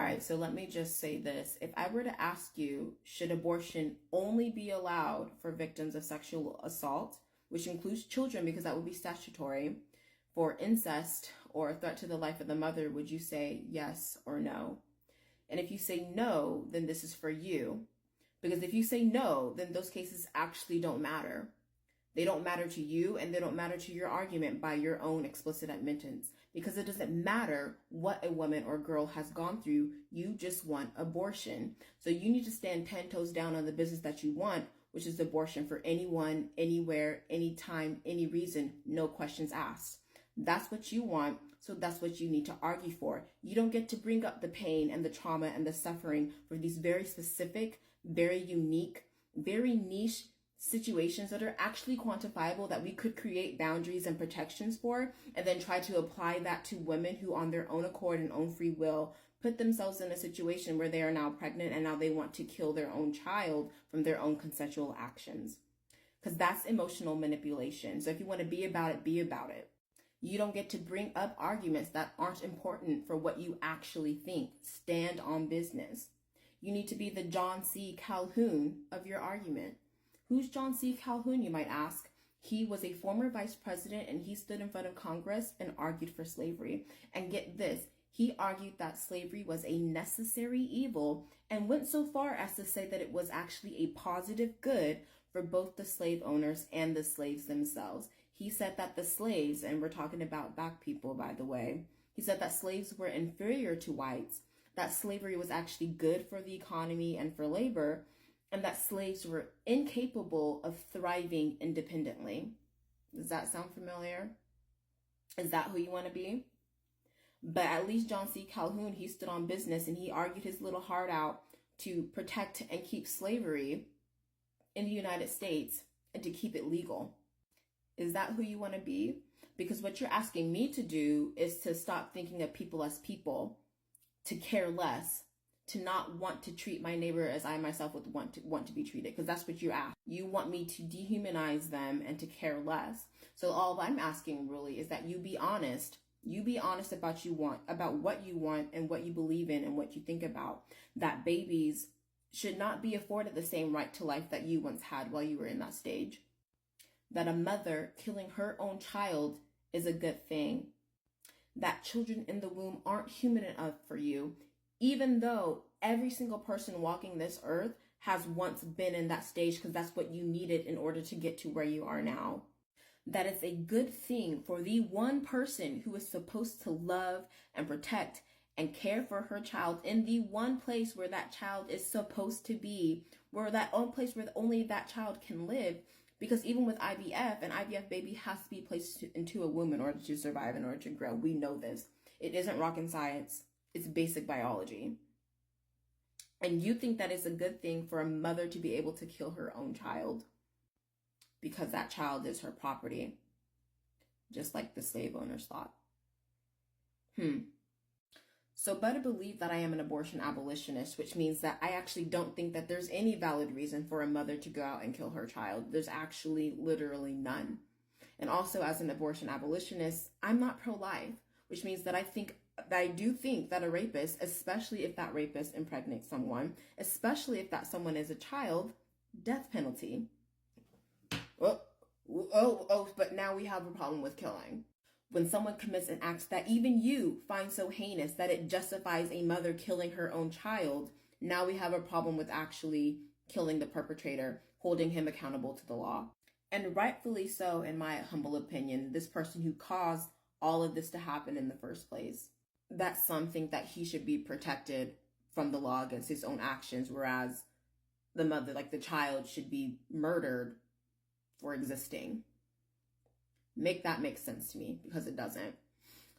right, so let me just say this. If I were to ask you, should abortion only be allowed for victims of sexual assault, which includes children because that would be statutory, for incest or a threat to the life of the mother, would you say yes or no? And if you say no, then this is for you. Because if you say no, then those cases actually don't matter. They don't matter to you, and they don't matter to your argument by your own explicit admittance, because it doesn't matter what a woman or girl has gone through. You just want abortion. So you need to stand 10 toes down on the business that you want, which is abortion for anyone, anywhere, anytime, any reason, no questions asked. That's what you want, so that's what you need to argue for. You don't get to bring up the pain and the trauma and the suffering for these very specific, very unique, very niche situations that are actually quantifiable, that we could create boundaries and protections for, and then try to apply that to women who on their own accord and own free will put themselves in a situation where they are now pregnant and now they want to kill their own child from their own consensual actions. Because that's emotional manipulation. So if you want to be about it, be about it. You don't get to bring up arguments that aren't important for what you actually think. Stand on business. You need to be the John C. Calhoun of your argument. Who's John C. Calhoun, you might ask? He was a former vice president, and he stood in front of Congress and argued for slavery. And get this, he argued that slavery was a necessary evil and went so far as to say that it was actually a positive good for both the slave owners and the slaves themselves. He said that the slaves, and we're talking about black people, by the way, he said that slaves were inferior to whites, that slavery was actually good for the economy and for labor, and that slaves were incapable of thriving independently. Does that sound familiar? Is that who you want to be? But at least John C. Calhoun, he stood on business and he argued his little heart out to protect and keep slavery in the United States and to keep it legal. Is that who you want to be? Because what you're asking me to do is to stop thinking of people as people, to care less, to not want to treat my neighbor as I myself would want to be treated, because that's what you ask. You want me to dehumanize them and to care less. So all I'm asking really is that you be honest. You be honest about what you want and what you believe in and what you think about. That babies should not be afforded the same right to life that you once had while you were in that stage. That a mother killing her own child is a good thing. That children in the womb aren't human enough for you, even though every single person walking this earth has once been in that stage, because that's what you needed in order to get to where you are now. That it's a good thing for the one person who is supposed to love and protect and care for her child in the one place where that child is supposed to be, where that own place where only that child can live. Because even with IVF, an IVF baby has to be placed into a womb in order to survive, in order to grow. We know this. It isn't rocket science. It's basic biology. And you think that it's a good thing for a mother to be able to kill her own child because that child is her property, just like the slave owners thought. So better believe that I am an abortion abolitionist, which means that I actually don't think that there's any valid reason for a mother to go out and kill her child. There's actually literally none. And also, as an abortion abolitionist, I'm not pro-life, which means that I do think that a rapist, especially if that rapist impregnates someone, especially if that someone is a child, death penalty. But now we have a problem with killing. When someone commits an act that even you find so heinous that it justifies a mother killing her own child, now we have a problem with actually killing the perpetrator, holding him accountable to the law. And rightfully so, in my humble opinion, this person who caused all of this to happen in the first place. That some think that he should be protected from the law against his own actions, whereas the mother, like the child, should be murdered for existing. Make that make sense to me, because it doesn't.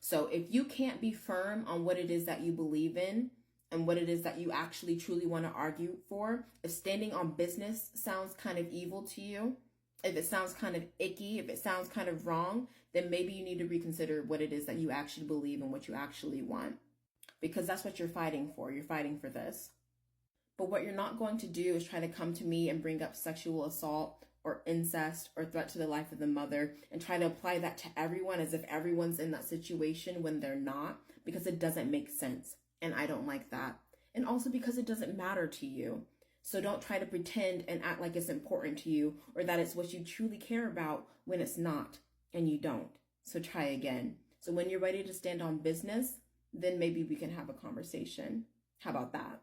So if you can't be firm on what it is that you believe in and what it is that you actually truly want to argue for, if standing on business sounds kind of evil to you, if it sounds kind of icky, if it sounds kind of wrong, then maybe you need to reconsider what it is that you actually believe and what you actually want. Because that's what you're fighting for. You're fighting for this. But what you're not going to do is try to come to me and bring up sexual assault or incest or threat to the life of the mother and try to apply that to everyone as if everyone's in that situation when they're not, because it doesn't make sense. And I don't like that. And also because it doesn't matter to you. So don't try to pretend and act like it's important to you or that it's what you truly care about when it's not and you don't. So try again. So when you're ready to stand on business, then maybe we can have a conversation. How about that?